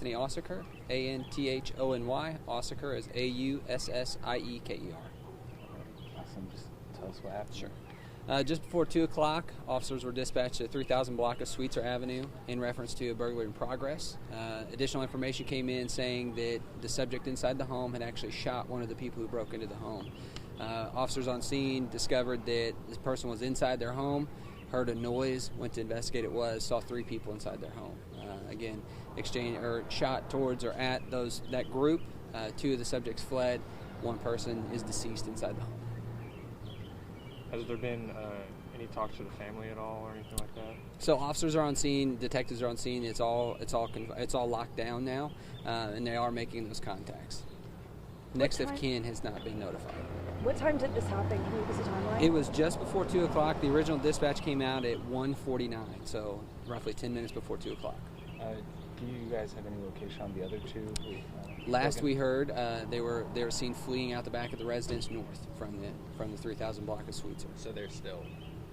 Anthony Aussieker, Anthony. Aussieker is Aussieker. Awesome. Just tell us what happened. Sure. Just before 2 o'clock, officers were dispatched to 3000 block of Sweetser Avenue in reference to a burglary in progress. Additional information came in saying that the subject inside the home had actually shot one of the people who broke into the home. Officers on scene discovered that this person was inside their home, heard a noise, went to investigate saw 3 people inside their home. Again, shot towards or at that group. 2 of the subjects fled. 1 person is deceased inside the home. Has there been any talk to the family at all or anything like that? So officers are on scene, detectives are on scene. It's all locked down now, and they are making those contacts. Next of kin has not been notified. What time did this happen? Can you give us a timeline? It was just before 2 o'clock. The original dispatch came out at 1:49, so roughly 10 minutes before 2 o'clock. Do you guys have any location on the other 2? Last we heard, they were seen fleeing out the back of the residence north from the 3000 block of Sweetser. So they're still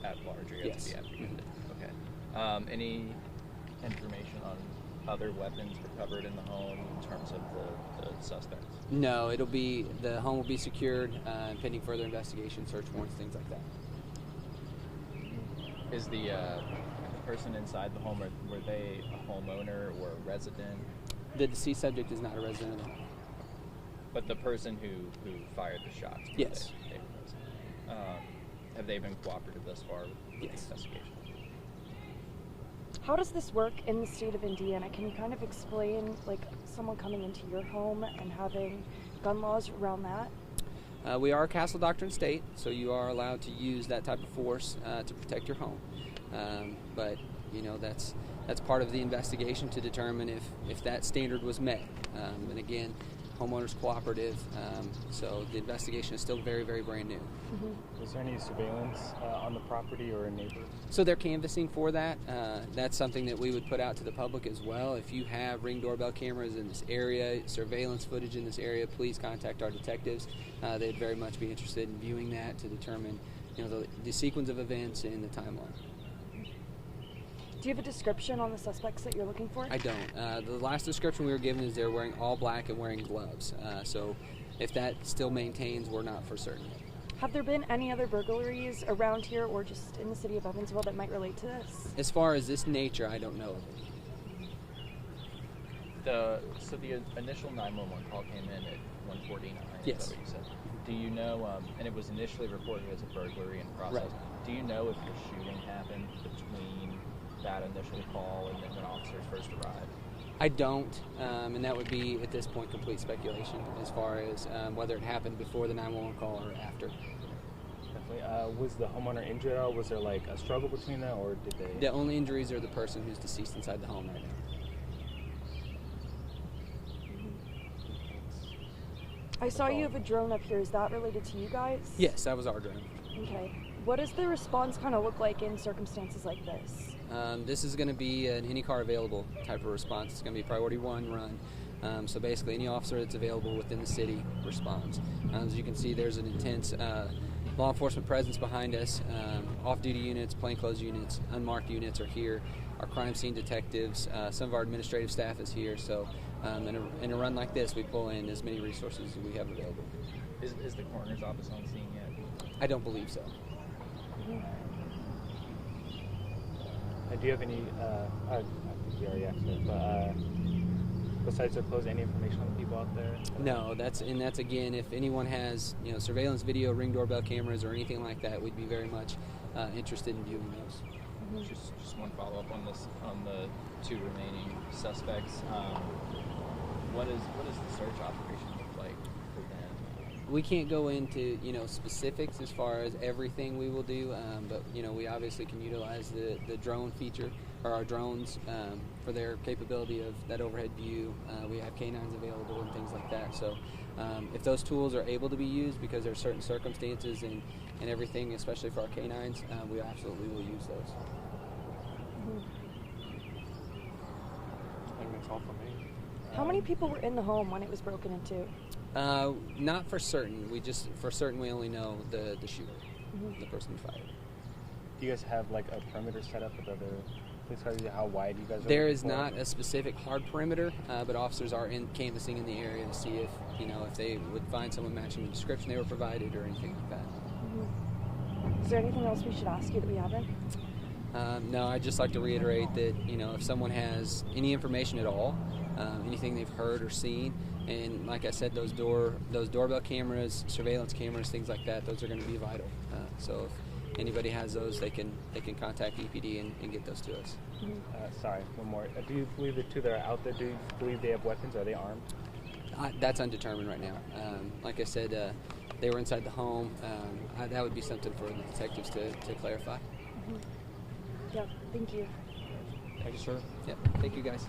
at large, or yet Yes. to be apprehended. Okay. Any information on other weapons recovered in the home in terms of the suspects? No, the home will be secured, pending further investigation, search warrants, things like that. Is the person inside the home, were they a homeowner or a resident? The deceased subject is not a resident of the home. But the person who fired the shots? Yes. They were resident. Have they been cooperative thus far with the investigation? How does this work in the state of Indiana? Can you kind of explain, like, someone coming into your home and having gun laws around that? We are a Castle Doctrine state, so you are allowed to use that type of force to protect your home. But that's part of the investigation to determine if that standard was met. And again, homeowners cooperative, so the investigation is still very, very brand new. Mm-hmm. Was there any surveillance on the property or a neighbor? So they're canvassing for that. That's something that we would put out to the public as well. If you have Ring doorbell cameras in this area, surveillance footage in this area, please contact our detectives. They'd very much be interested in viewing that to determine the sequence of events and the timeline. Do you have a description on the suspects that you're looking for? I don't. The last description we were given is they're wearing all black and wearing gloves. So if that still maintains, we're not for certain. Have there been any other burglaries around here or just in the city of Evansville that might relate to this? As far as this nature, I don't know of it. So the initial 911 call came in at 1:49. Yes. Is that what you said? Do you know, and it was initially reported as a burglary in process. Right. Do you know if the shooting happened between that initial call and then when officers first arrived? I don't, and that would be, at this point, complete speculation as far as whether it happened before the 911 call or after. Definitely. Was the homeowner injured at all? Was there like a struggle between them, or did they... The only injuries are the person who's deceased inside the home right now. I saw you have a drone up here. Is that related to you guys? Yes, that was our drone. Okay. What does the response kind of look like in circumstances like this? This is going to be an any car available type of response. It's going to be a priority 1 run. So basically any officer that's available within the city responds. As you can see, there's an intense law enforcement presence behind us. Off-duty units, plainclothes units, unmarked units are here. Our crime scene detectives, some of our administrative staff is here. So in a run like this, we pull in as many resources as we have available. Is the coroner's office on scene yet? I don't believe so. Do you have any, I think you already asked it, but besides their clothes, any information on the people out there? No, that's again, if anyone has surveillance video, Ring doorbell cameras, or anything like that, we'd be very much interested in viewing those. Just one follow-up on this, on the 2 remaining suspects. What does the search operation look like for them? We can't go into specifics as far as everything we will do, but we obviously can utilize the drone feature or our drones for their capability of that overhead view. We have canines available and things like that. So if those tools are able to be used, because there are certain circumstances and everything, especially for our canines, we absolutely will use those. I think that's all for me. How many people were in the home when it was broken into? Not for certain. For certain, we only know the shooter, the person who fired. Do you guys have like a perimeter set up with other please tell you how wide you guys are? There looking is for? not a specific hard perimeter, but officers are canvassing in the area to see if they would find someone matching the description they were provided or anything like that. Mm-hmm. Is there anything else we should ask you that we haven't? No, I'd just like to reiterate that if someone has any information at all, anything they've heard or seen, and like I said, those doorbell cameras, surveillance cameras, things like that, those are going to be vital. So if anybody has those, they can contact EPD and get those to us. Mm-hmm. Sorry, one more. Do you believe the two that are out there? Do you believe they have weapons? Are they armed? That's undetermined right now. Like I said, they were inside the home. That would be something for the detectives to clarify. Mm-hmm. Yeah, thank you. Thank you, sir. Yep. Thank you, guys.